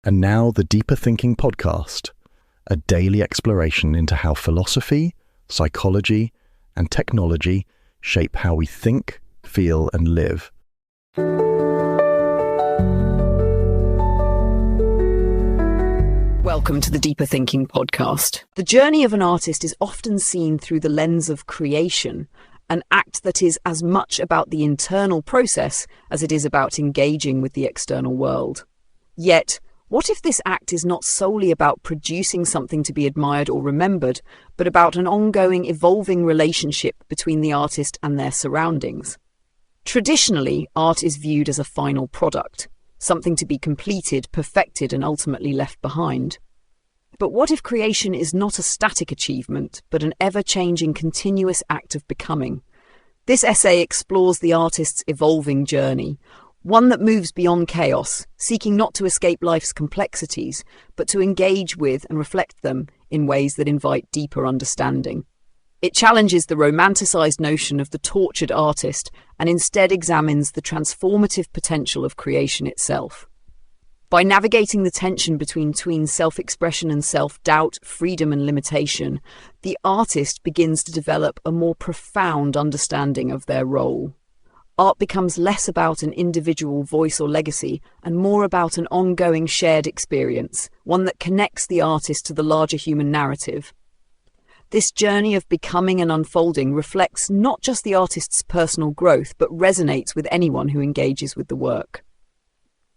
And now the Deeper Thinking podcast, a daily exploration into how philosophy, psychology, and technology shape how we think, feel, and live. Welcome to the Deeper Thinking podcast. The journey of an artist is often seen through the lens of creation, an act that is as much about the internal process as it is about engaging with the external world. Yet, what if this act is not solely about producing something to be admired or remembered, but about an ongoing, evolving relationship between the artist and their surroundings? Traditionally, art is viewed as a final product, something to be completed, perfected, and ultimately left behind. But what if creation is not a static achievement, but an ever-changing, continuous act of becoming? This essay explores the artist's evolving journey, one that moves beyond chaos, seeking not to escape life's complexities, but to engage with and reflect them in ways that invite deeper understanding. It challenges the romanticized notion of the tortured artist and instead examines the transformative potential of creation itself. By navigating the tension between self-expression and self-doubt, freedom and limitation, the artist begins to develop a more profound understanding of their role. Art becomes less about an individual voice or legacy and more about an ongoing shared experience, one that connects the artist to the larger human narrative. This journey of becoming and unfolding reflects not just the artist's personal growth, but resonates with anyone who engages with the work.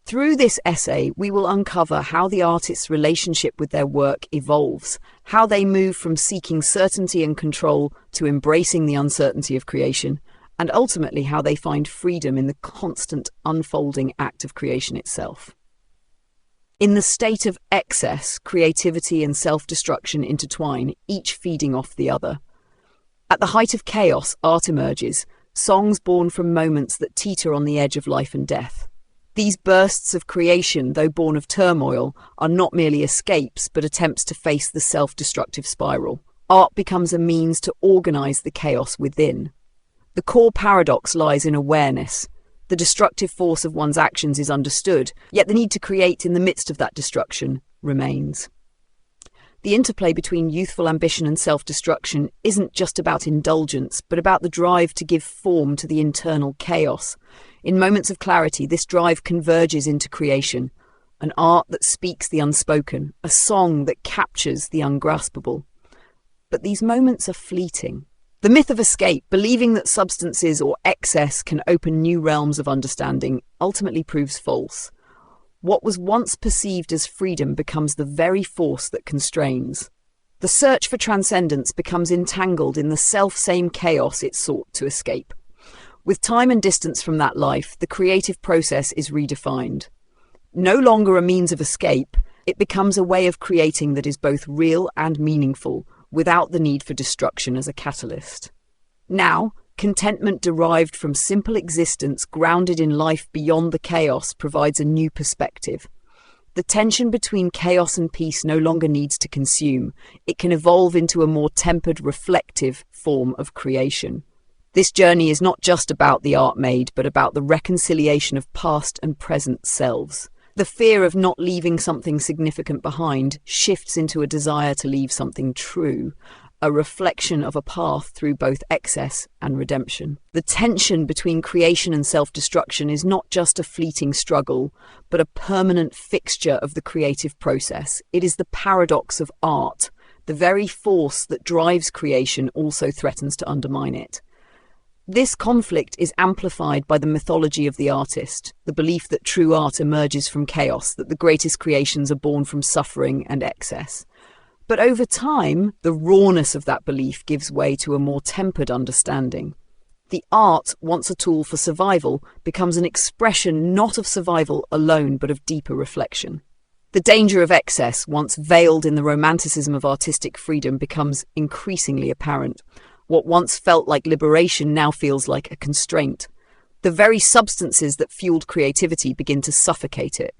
Through this essay, we will uncover how the artist's relationship with their work evolves, how they move from seeking certainty and control to embracing the uncertainty of creation, and ultimately how they find freedom in the constant unfolding act of creation itself. In the state of excess, creativity and self-destruction intertwine, each feeding off the other. At the height of chaos, art emerges, songs born from moments that teeter on the edge of life and death. These bursts of creation, though born of turmoil, are not merely escapes, but attempts to face the self-destructive spiral. Art becomes a means to organize the chaos within. The core paradox lies in awareness. The destructive force of one's actions is understood, yet the need to create in the midst of that destruction remains. The interplay between youthful ambition and self-destruction isn't just about indulgence, but about the drive to give form to the internal chaos. In moments of clarity, this drive converges into creation, an art that speaks the unspoken, a song that captures the ungraspable. But these moments are fleeting. The myth of escape, believing that substances or excess can open new realms of understanding, ultimately proves false. What was once perceived as freedom becomes the very force that constrains. The search for transcendence becomes entangled in the self-same chaos it sought to escape. With time and distance from that life, the creative process is redefined. No longer a means of escape, it becomes a way of creating that is both real and meaningful, without the need for destruction as a catalyst. Now, contentment derived from simple existence grounded in life beyond the chaos provides a new perspective. The tension between chaos and peace no longer needs to consume. It can evolve into a more tempered, reflective form of creation. This journey is not just about the art made, but about the reconciliation of past and present selves. The fear of not leaving something significant behind shifts into a desire to leave something true, a reflection of a path through both excess and redemption. The tension between creation and self-destruction is not just a fleeting struggle, but a permanent fixture of the creative process. It is the paradox of art. The very force that drives creation also threatens to undermine it. This conflict is amplified by the mythology of the artist, the belief that true art emerges from chaos, that the greatest creations are born from suffering and excess. But over time, the rawness of that belief gives way to a more tempered understanding. The art, once a tool for survival, becomes an expression not of survival alone, but of deeper reflection. The danger of excess, once veiled in the romanticism of artistic freedom, becomes increasingly apparent. What once felt like liberation now feels like a constraint. The very substances that fueled creativity begin to suffocate it.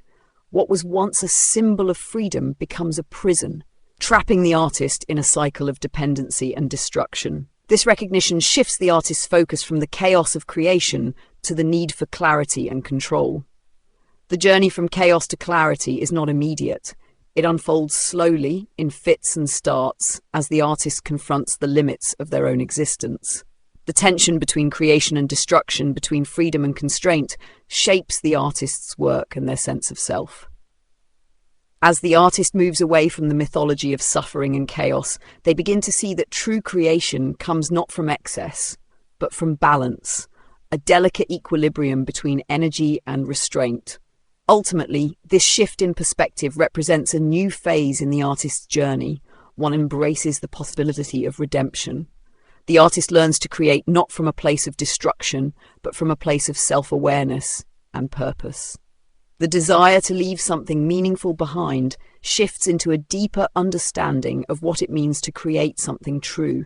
What was once a symbol of freedom becomes a prison, trapping the artist in a cycle of dependency and destruction. This recognition shifts the artist's focus from the chaos of creation to the need for clarity and control. The journey from chaos to clarity is not immediate. It unfolds slowly, in fits and starts, as the artist confronts the limits of their own existence. The tension between creation and destruction, between freedom and constraint, shapes the artist's work and their sense of self. As the artist moves away from the mythology of suffering and chaos, they begin to see that true creation comes not from excess, but from balance, a delicate equilibrium between energy and restraint. Ultimately, this shift in perspective represents a new phase in the artist's journey. One embraces the possibility of redemption. The artist learns to create not from a place of destruction, but from a place of self-awareness and purpose. The desire to leave something meaningful behind shifts into a deeper understanding of what it means to create something true,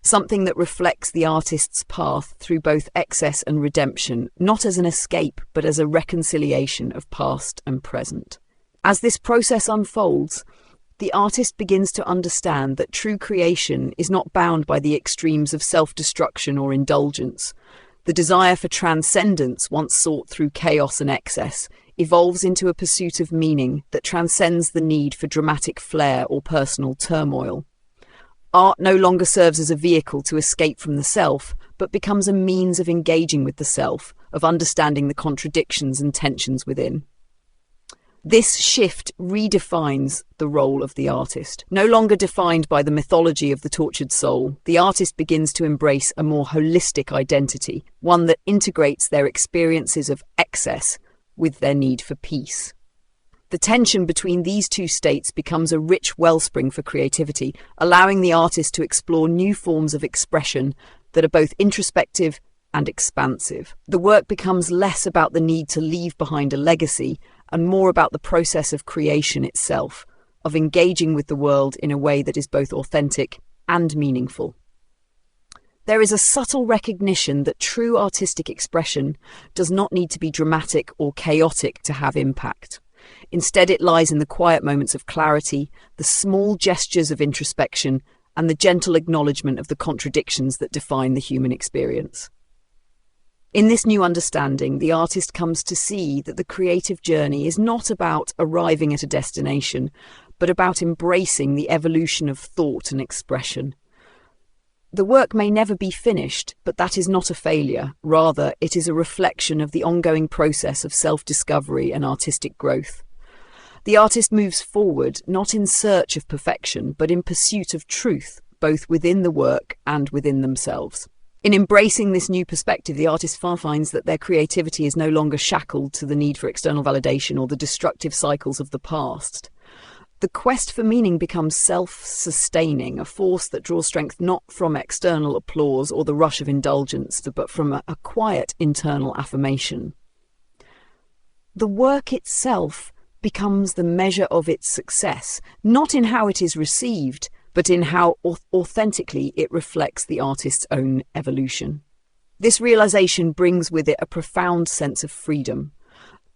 something that reflects the artist's path through both excess and redemption, not as an escape, but as a reconciliation of past and present. As this process unfolds, the artist begins to understand that true creation is not bound by the extremes of self-destruction or indulgence. The desire for transcendence, once sought through chaos and excess, evolves into a pursuit of meaning that transcends the need for dramatic flair or personal turmoil. Art no longer serves as a vehicle to escape from the self, but becomes a means of engaging with the self, of understanding the contradictions and tensions within. This shift redefines the role of the artist. No longer defined by the mythology of the tortured soul, the artist begins to embrace a more holistic identity, one that integrates their experiences of excess with their need for peace. The tension between these two states becomes a rich wellspring for creativity, allowing the artist to explore new forms of expression that are both introspective and expansive. The work becomes less about the need to leave behind a legacy and more about the process of creation itself, of engaging with the world in a way that is both authentic and meaningful. There is a subtle recognition that true artistic expression does not need to be dramatic or chaotic to have impact. Instead, it lies in the quiet moments of clarity, the small gestures of introspection, and the gentle acknowledgement of the contradictions that define the human experience. In this new understanding, the artist comes to see that the creative journey is not about arriving at a destination, but about embracing the evolution of thought and expression. The work may never be finished, but that is not a failure. Rather, it is a reflection of the ongoing process of self-discovery and artistic growth. The artist moves forward, not in search of perfection, but in pursuit of truth, both within the work and within themselves. In embracing this new perspective, the artist finds that their creativity is no longer shackled to the need for external validation or the destructive cycles of the past. The quest for meaning becomes self-sustaining, a force that draws strength not from external applause or the rush of indulgence, but from a quiet internal affirmation. The work itself becomes the measure of its success, not in how it is received, but in how authentically it reflects the artist's own evolution. This realization brings with it a profound sense of freedom.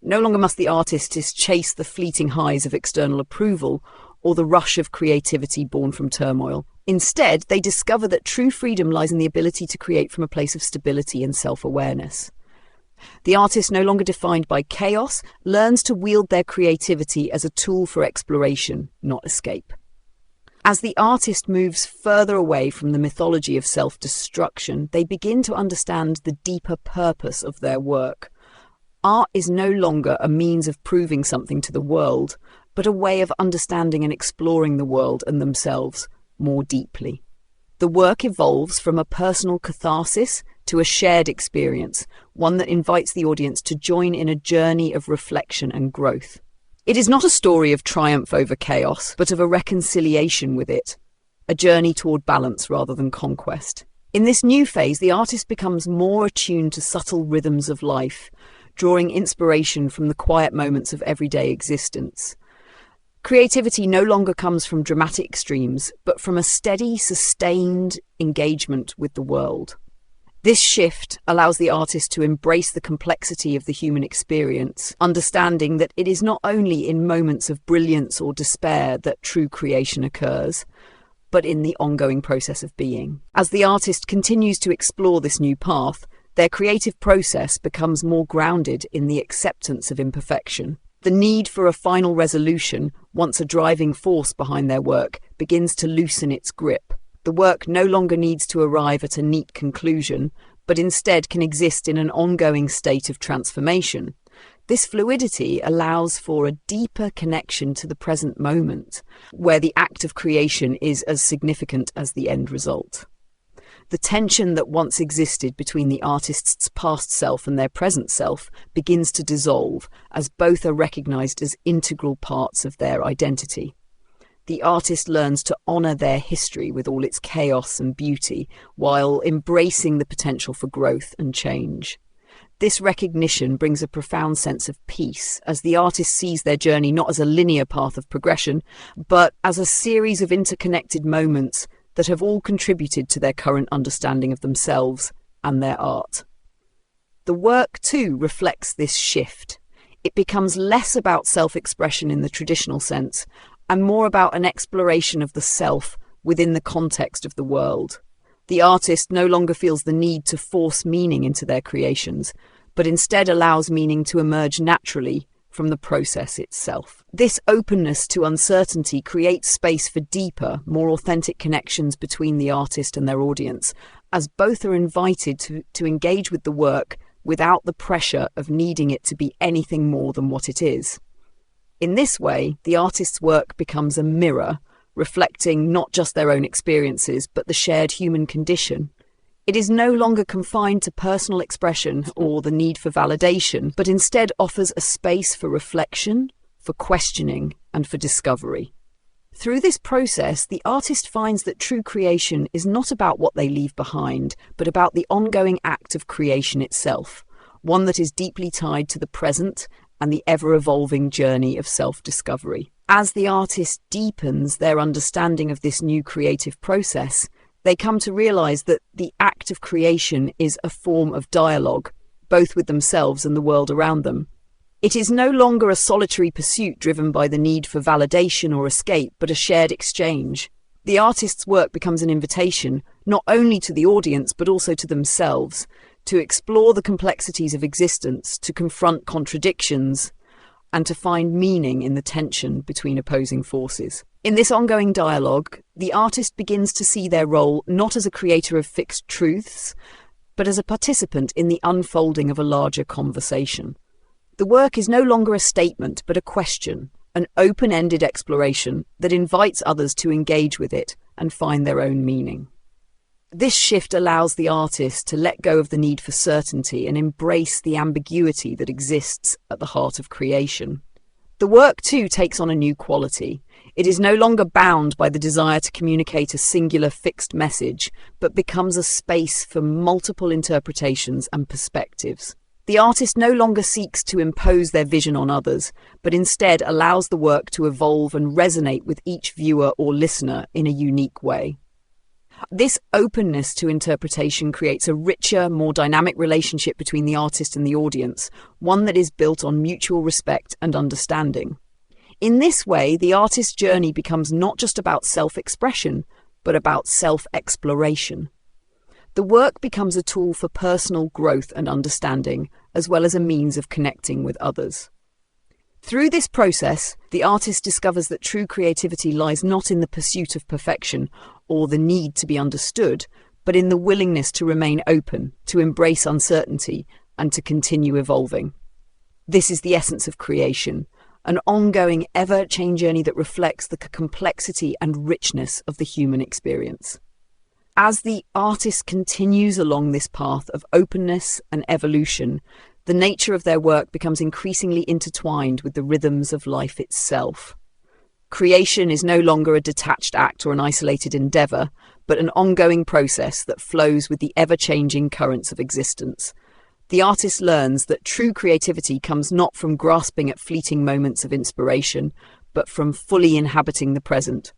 No longer must the artist chase the fleeting highs of external approval or the rush of creativity born from turmoil. Instead, they discover that true freedom lies in the ability to create from a place of stability and self-awareness. The artist, no longer defined by chaos, learns to wield their creativity as a tool for exploration, not escape. As the artist moves further away from the mythology of self-destruction, they begin to understand the deeper purpose of their work. Art is no longer a means of proving something to the world, but a way of understanding and exploring the world and themselves more deeply. The work evolves from a personal catharsis to a shared experience, one that invites the audience to join in a journey of reflection and growth. It is not a story of triumph over chaos, but of a reconciliation with it, a journey toward balance rather than conquest. In this new phase, the artist becomes more attuned to subtle rhythms of life, drawing inspiration from the quiet moments of everyday existence. Creativity no longer comes from dramatic extremes, but from a steady, sustained engagement with the world. This shift allows the artist to embrace the complexity of the human experience, understanding that it is not only in moments of brilliance or despair that true creation occurs, but in the ongoing process of being. As the artist continues to explore this new path, Their creative process becomes more grounded in the acceptance of imperfection. The need for a final resolution, once a driving force behind their work, begins to loosen its grip. The work no longer needs to arrive at a neat conclusion, but instead can exist in an ongoing state of transformation. This fluidity allows for a deeper connection to the present moment, where the act of creation is as significant as the end result. The tension that once existed between the artist's past self and their present self begins to dissolve, as both are recognized as integral parts of their identity. The artist learns to honor their history with all its chaos and beauty, while embracing the potential for growth and change. This recognition brings a profound sense of peace, as the artist sees their journey not as a linear path of progression, but as a series of interconnected moments that have all contributed to their current understanding of themselves and their art. The work, too, reflects this shift. It becomes less about self-expression in the traditional sense, and more about an exploration of the self within the context of the world. The artist no longer feels the need to force meaning into their creations, but instead allows meaning to emerge naturally from the process itself. This openness to uncertainty creates space for deeper, more authentic connections between the artist and their audience, as both are invited to engage with the work without the pressure of needing it to be anything more than what it is. In this way, the artist's work becomes a mirror, reflecting not just their own experiences, but the shared human condition. It is no longer confined to personal expression or the need for validation, but instead offers a space for reflection, for questioning, and for discovery. Through this process, the artist finds that true creation is not about what they leave behind, but about the ongoing act of creation itself, one that is deeply tied to the present and the ever-evolving journey of self-discovery. As the artist deepens their understanding of this new creative process, they come to realize that the act of creation is a form of dialogue, both with themselves and the world around them. It is no longer a solitary pursuit driven by the need for validation or escape, but a shared exchange. The artist's work becomes an invitation, not only to the audience, but also to themselves, to explore the complexities of existence, to confront contradictions, and to find meaning in the tension between opposing forces. In this ongoing dialogue, the artist begins to see their role not as a creator of fixed truths, but as a participant in the unfolding of a larger conversation. The work is no longer a statement, but a question, an open-ended exploration that invites others to engage with it and find their own meaning. This shift allows the artist to let go of the need for certainty and embrace the ambiguity that exists at the heart of creation. The work, too, takes on a new quality. It is no longer bound by the desire to communicate a singular fixed message, but becomes a space for multiple interpretations and perspectives. The artist no longer seeks to impose their vision on others, but instead allows the work to evolve and resonate with each viewer or listener in a unique way. This openness to interpretation creates a richer, more dynamic relationship between the artist and the audience, one that is built on mutual respect and understanding. In this way, the artist's journey becomes not just about self-expression, but about self-exploration. The work becomes a tool for personal growth and understanding, as well as a means of connecting with others. Through this process, the artist discovers that true creativity lies not in the pursuit of perfection or the need to be understood, but in the willingness to remain open, to embrace uncertainty, and to continue evolving. This is the essence of creation, an ongoing, ever-changing journey that reflects the complexity and richness of the human experience. As the artist continues along this path of openness and evolution, the nature of their work becomes increasingly intertwined with the rhythms of life itself. Creation is no longer a detached act or an isolated endeavour, but an ongoing process that flows with the ever-changing currents of existence. The artist learns that true creativity comes not from grasping at fleeting moments of inspiration, but from fully inhabiting the present,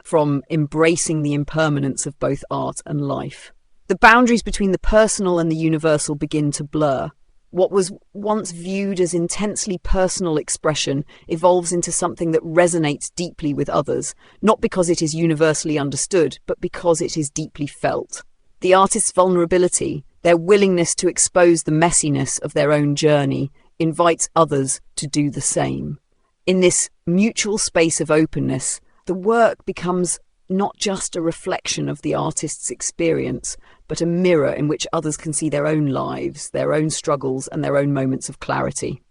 from embracing the impermanence of both art and life. The boundaries between the personal and the universal begin to blur. What was once viewed as intensely personal expression evolves into something that resonates deeply with others, not because it is universally understood, but because it is deeply felt. The artist's vulnerability, Their willingness to expose the messiness of their own journey invites others to do the same. In this mutual space of openness, the work becomes not just a reflection of the artist's experience, but a mirror in which others can see their own lives, their own struggles, and their own moments of clarity.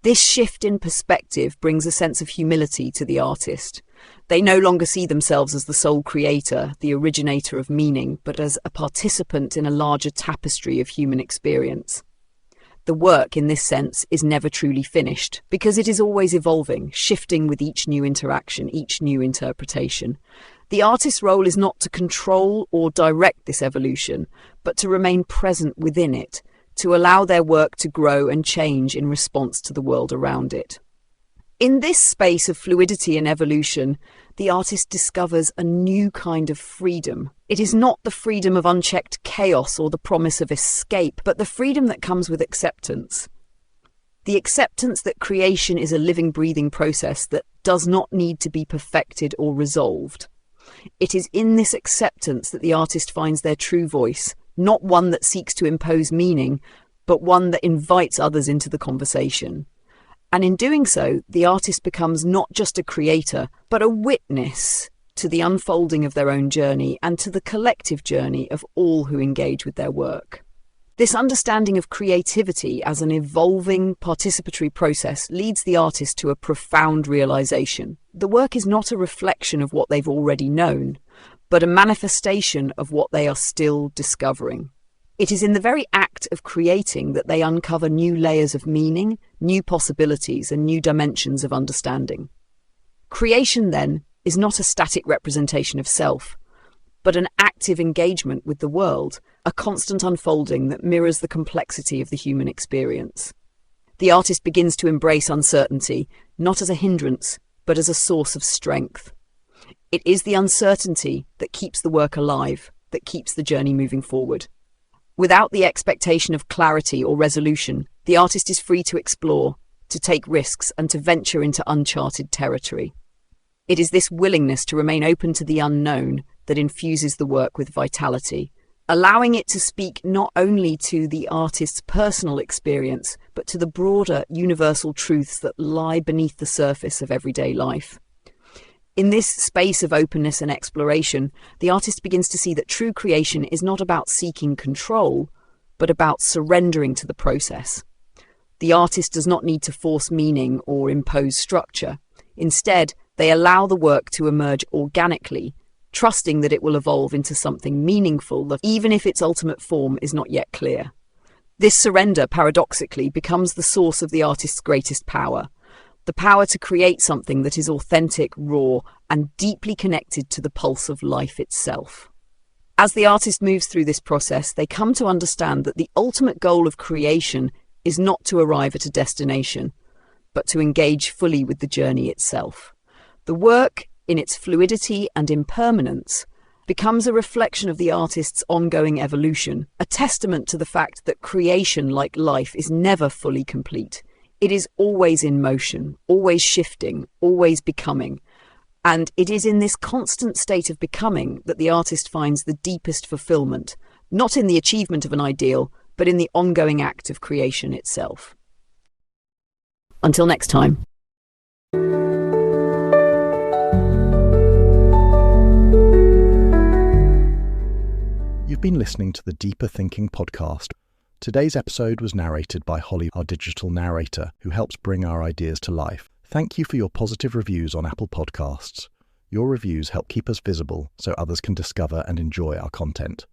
This shift in perspective brings a sense of humility to the artist. They no longer see themselves as the sole creator, the originator of meaning, but as a participant in a larger tapestry of human experience. The work, in this sense, is never truly finished, because it is always evolving, shifting with each new interaction, each new interpretation. The artist's role is not to control or direct this evolution, but to remain present within it, to allow their work to grow and change in response to the world around it. In this space of fluidity and evolution, the artist discovers a new kind of freedom. It is not the freedom of unchecked chaos or the promise of escape, but the freedom that comes with acceptance. The acceptance that creation is a living, breathing process that does not need to be perfected or resolved. It is in this acceptance that the artist finds their true voice, not one that seeks to impose meaning, but one that invites others into the conversation. And in doing so, the artist becomes not just a creator, but a witness to the unfolding of their own journey and to the collective journey of all who engage with their work. This understanding of creativity as an evolving, participatory process leads the artist to a profound realization. The work is not a reflection of what they've already known, but a manifestation of what they are still discovering. It is in the very act of creating that they uncover new layers of meaning, new possibilities, and new dimensions of understanding. Creation, then, is not a static representation of self, but an active engagement with the world, a constant unfolding that mirrors the complexity of the human experience. The artist begins to embrace uncertainty, not as a hindrance, but as a source of strength. It is the uncertainty that keeps the work alive, that keeps the journey moving forward. Without the expectation of clarity or resolution, the artist is free to explore, to take risks, and to venture into uncharted territory. It is this willingness to remain open to the unknown that infuses the work with vitality, allowing it to speak not only to the artist's personal experience, but to the broader universal truths that lie beneath the surface of everyday life. In this space of openness and exploration, the artist begins to see that true creation is not about seeking control, but about surrendering to the process. The artist does not need to force meaning or impose structure. Instead, they allow the work to emerge organically, trusting that it will evolve into something meaningful, even if its ultimate form is not yet clear. This surrender, paradoxically, becomes the source of the artist's greatest power. The power to create something that is authentic, raw, and deeply connected to the pulse of life itself. As the artist moves through this process, they come to understand that the ultimate goal of creation is not to arrive at a destination, but to engage fully with the journey itself. The work, in its fluidity and impermanence, becomes a reflection of the artist's ongoing evolution, a testament to the fact that creation, like life, is never fully complete. It is always in motion, always shifting, always becoming. And it is in this constant state of becoming that the artist finds the deepest fulfillment, not in the achievement of an ideal, but in the ongoing act of creation itself. Until next time. You've been listening to the Deeper Thinking podcast. Today's episode was narrated by Holly, our digital narrator, who helps bring our ideas to life. Thank you for your positive reviews on Apple Podcasts. Your reviews help keep us visible so others can discover and enjoy our content.